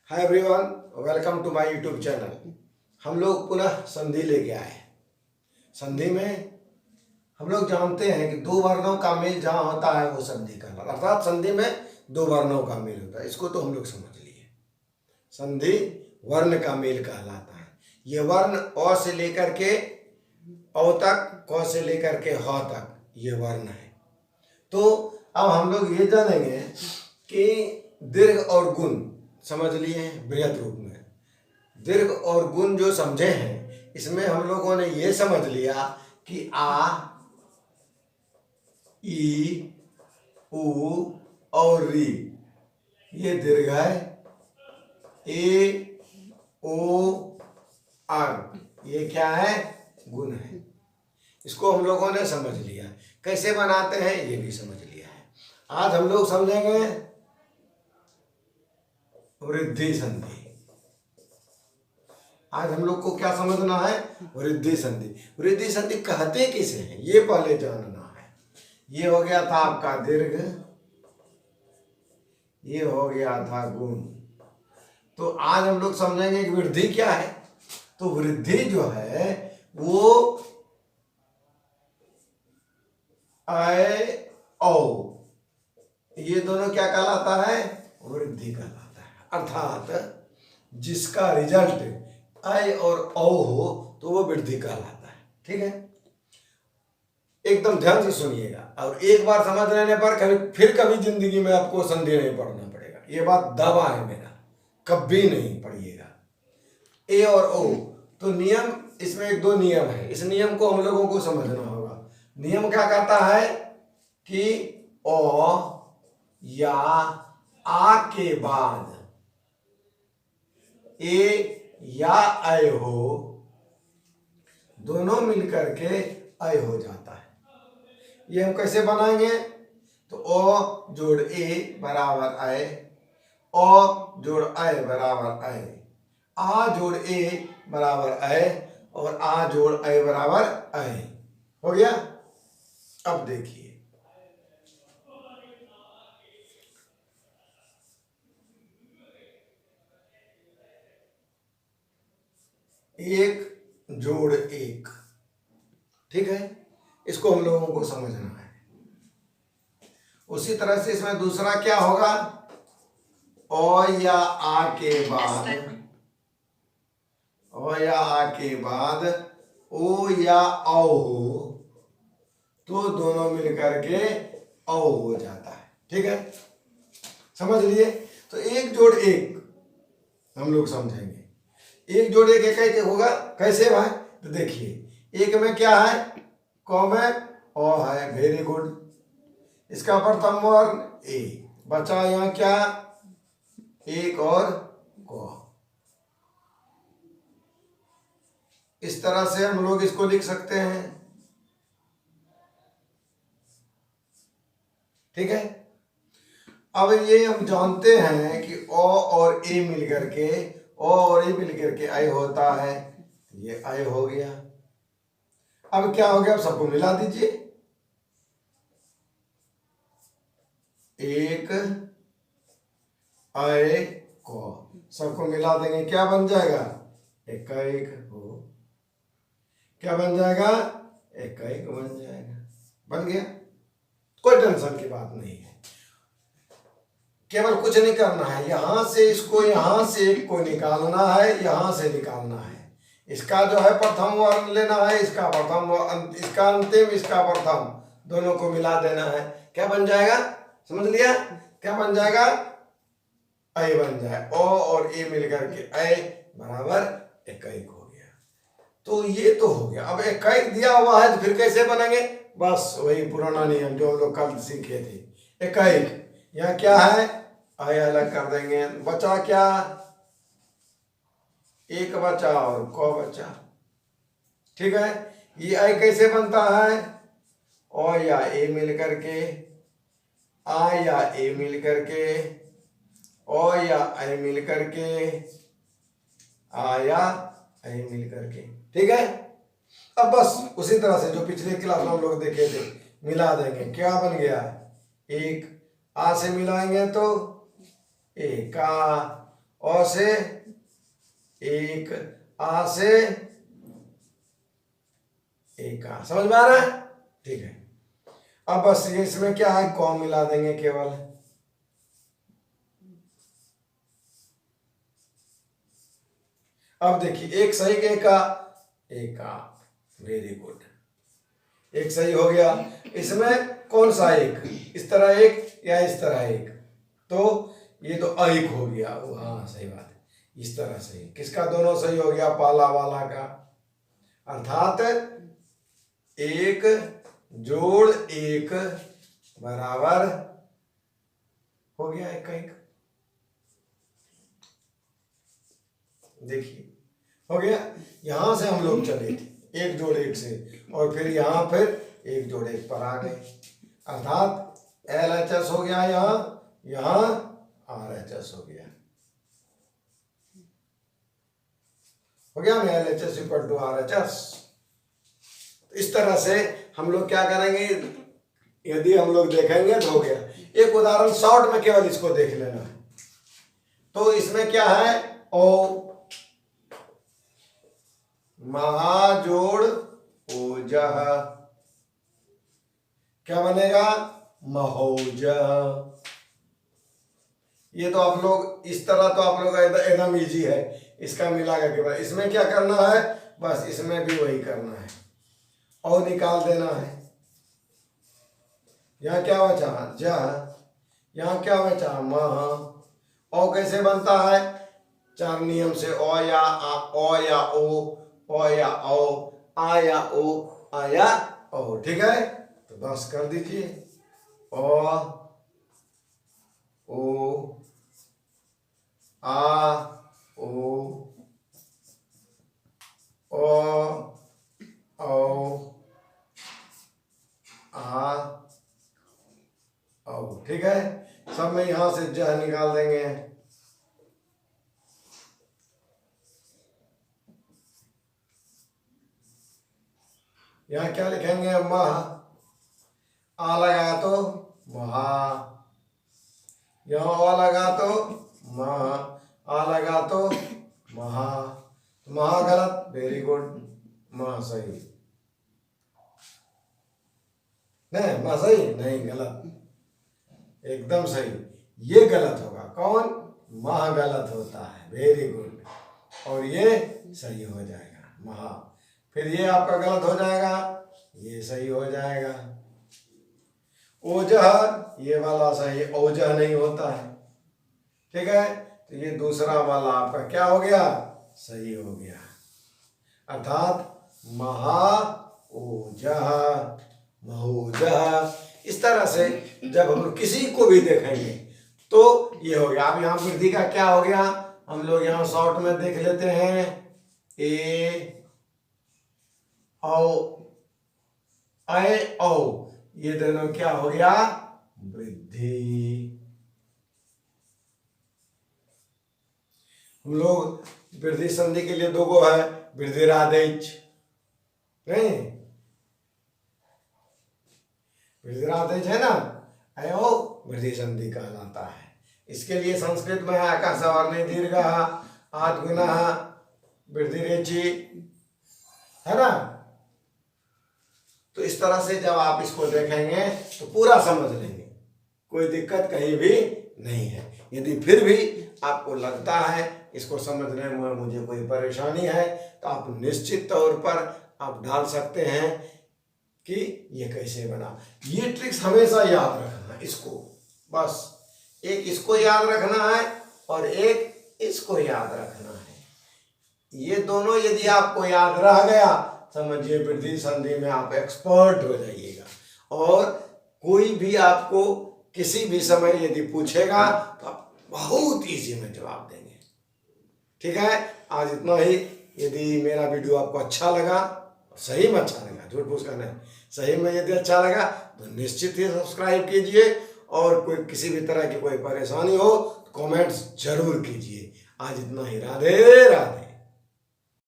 Hi everyone, welcome to my YouTube channel. हम लोग पुनः संधि लेके आए। संधि में हम लोग जानते हैं कि दो वर्णों का मेल जहाँ होता है वो संधि कहलाता है। अर्थात संधि में दो वर्णों का मेल होता है। इसको तो हम लोग समझ लिए। संधि वर्ण का मेल कहलाता है। ये वर्ण अ से लेकर के औ तक, क से लेकर के ह तक ये वर्ण है। तो अब हम लोग ये जानेंगे कि दीर्घ और गुण समझ लिए हैं। बृहत रूप में दीर्घ और गुण जो समझे हैं, इसमें हम लोगों ने ये समझ लिया कि आ, ई, उ और री ये दीर्घ है। ए, ओ, आर ये क्या है? गुण है। इसको हम लोगों ने समझ लिया। कैसे बनाते हैं ये भी समझ लिया है। आज हम लोग समझेंगे वृद्धि संधि। आज हम लोग को क्या समझना है? वृद्धि संधि। वृद्धि संधि कहते किसे हैं ये पहले जानना है। ये हो गया था आपका दीर्घ, ये हो गया था गुण। तो आज हम लोग समझेंगे कि वृद्धि क्या है। तो वृद्धि जो है वो अय औ ये दोनों क्या कहलाता है? वृद्धि कहलाता है। अर्थात जिसका रिजल्ट अय और औ हो तो वो वृद्धि कहलाता है। ठीक है, एकदम ध्यान से सुनिएगा। और एक बार समझ लेने पर फिर कभी जिंदगी में आपको संधि नहीं पढ़ना पड़ेगा। ये बात दावा है मेरा, कभी नहीं पढ़िएगा। ए और ओ तो नियम, इसमें एक दो नियम है। इस नियम को हम लोगों को समझना होगा। नियम क्या कहता है कि ओ या आ के बाद ए या अय हो, दोनों मिलकर के अय हो जाता है। ये हम कैसे बनाएंगे? तो ओ जोड़ ए बराबर अय, ओ जोड़ अय बराबर अय, आ जोड़ ए बराबर अय और आ जोड़ अय बराबर अय। हो गया। अब देखिए, एक जोड़ एक, ठीक है, इसको हम लोगों को समझना है। उसी तरह से इसमें दूसरा क्या होगा? ओ या आ के बाद, ओ या आ के बाद ओ या औ हो तो दोनों मिलकर के औ हो जाता है। ठीक है, समझ लिए। तो एक जोड़ एक हम लोग समझेंगे। एक जोड़ एक कैसे होगा? कैसे भाई? तो देखिए, एक में क्या है? क में ओ है। Very good. इसका प्रथम वर्ण ए, बचा यहाँ क्या? एक और क। इस तरह से हम लोग इसको लिख सकते हैं। ठीक है, अब ये हम जानते हैं कि ओ और ए मिलकर के, ओ और ए मिलकर के अय होता है। ये अय हो गया। अब क्या हो गया? अब सबको मिला दीजिए। एक अय को सबको मिला देंगे, क्या बन जाएगा? एक हो। क्या बन जाएगा? एक बन जाएगा। बन गया, कोई टेंशन की बात नहीं है। केवल कुछ नहीं करना है, यहां से इसको, यहां से एक को निकालना है, यहां से निकालना है। इसका जो है प्रथम वर्ण लेना है, इसका प्रथम, इसका अंतिम, इसका प्रथम, दोनों को मिला देना है। क्या बन जाएगा? समझ लिया? क्या बन जाएगा? अय बन जाए। ओ और ए मिलकर के अय बराबर इकाई हो गया। तो ये तो हो गया। अब इकाई दिया हुआ है तो फिर कैसे बनेंगे? बस वही पुराना नियम जो हम लोग कल सीखे थे। इकाई यहाँ क्या है? अय अलग कर देंगे। बचा क्या? एक बचा और क बचा। ठीक है, ये अय कैसे बनता है? ओ या ए मिलकर के, आ या ए मिलकर के, ओ या अय मिल करके, आ या अय मिल करके। ठीक है, अब बस उसी तरह से जो पिछले क्लास में हम लोग देखे थे, मिला देंगे। क्या बन गया? एक। आ से मिलाएंगे तो एका, अ से एक, आ से एक आ। समझ में आ रहा है? ठीक है। अब बस इसमें क्या है, क मिला देंगे केवल। अब देखिए एक सही एक का, एक आ। वेरी गुड, एक सही हो गया। इसमें कौन सा एक, इस तरह एक या इस तरह एक? तो ये तो एक हो गया। हाँ सही बात है, इस तरह सही। किसका दोनों सही हो गया? पहला वाला का। अर्थात एक जोड़ एक बराबर हो गया एक का एक। देखिए हो गया। यहां से हम लोग चले थे एक जोड़ एक से, और फिर यहां फिर एक जोड़ एक पर आ गए। अर्थात LHS हो गया यहां, यहां RHS हो गया। हो गया ना, LHS इक्वल टू RHS। इस तरह से हम लोग क्या करेंगे, यदि हम लोग देखेंगे तो हो गया। एक उदाहरण शॉर्ट में केवल इसको देख लेना है। तो इसमें क्या है, ओ महाजोड़ ओजह, क्या बनेगा? महोजह। ये तो आप लोग इस तरह तो आप लोग एकदम इजी है, इसका मिला के बाद इसमें क्या करना है, बस इसमें भी वही करना है और निकाल देना है। यहाँ क्या बचा? जह। यहाँ क्या बचा? मह। और कैसे बनता है? चार नियम से, ओ या आ, ओ या ओ या ओ, आ या ओ, आ या ओ। ठीक है, तो बस कर दीजिए। ओ ओ आ ओ आ ओ। ठीक है, सब में यहां से जह निकाल देंगे। यहाँ क्या लिखेंगे? मह। आ लगा तो महा, यहाँ आ लगा तो मह, आ लगा तो महा। महा गलत, वेरी गुड, मह सही। नहीं मह सही नहीं, गलत, एकदम सही। ये गलत होगा, कौन? मह गलत होता है, वेरी गुड। और ये सही हो जाएगा, महा। फिर ये आपका गलत हो जाएगा, ये सही हो जाएगा। ओजह, ये वाला सही, ओजह नहीं होता है। ठीक है, तो ये दूसरा वाला आपका क्या हो गया? सही हो गया। अर्थात महा ओजह, महोजह। इस तरह से जब हम लोग किसी को भी देखेंगे तो ये हो गया। अब यहाँ वृद्धि का क्या हो गया, हम लोग यहाँ शॉर्ट में देख लेते हैं। ए औ, ऐ औ, ये दोनों क्या हो गया? वृद्धि। हम लोग वृद्धि संधि के लिए दो गो है, वृद्धिरादेच नहीं, वृद्धिरादेच है ना, अयो वृद्धि संधि कहलाता है। इसके लिए संस्कृत में है आकाश सवर्णे दीर्घ आद गुना वृद्धिरेचि, है ना। तो इस तरह से जब आप इसको देखेंगे तो पूरा समझ लेंगे, कोई दिक्कत कहीं भी नहीं है। यदि फिर भी आपको लगता है इसको समझने में मुझे कोई परेशानी है, तो आप निश्चित तौर पर आप डाल सकते हैं कि ये कैसे बना। ये ट्रिक्स हमेशा याद रखना, इसको बस एक इसको याद रखना है और एक इसको याद रखना है। ये दोनों यदि आपको याद रह गया, समझिए वृद्धि संधि में आप एक्सपर्ट हो जाइएगा। और कोई भी आपको किसी भी समय यदि पूछेगा तो आप बहुत इजी में जवाब देंगे। ठीक है, आज इतना ही। यदि मेरा वीडियो आपको अच्छा लगा, सही में अच्छा लगा, झूठ फूस का नहीं, सही में यदि अच्छा लगा तो निश्चित ही सब्सक्राइब कीजिए। और कोई किसी भी तरह की कोई परेशानी हो तो कमेंट्स जरूर कीजिए। आज इतना ही, राधे राधे।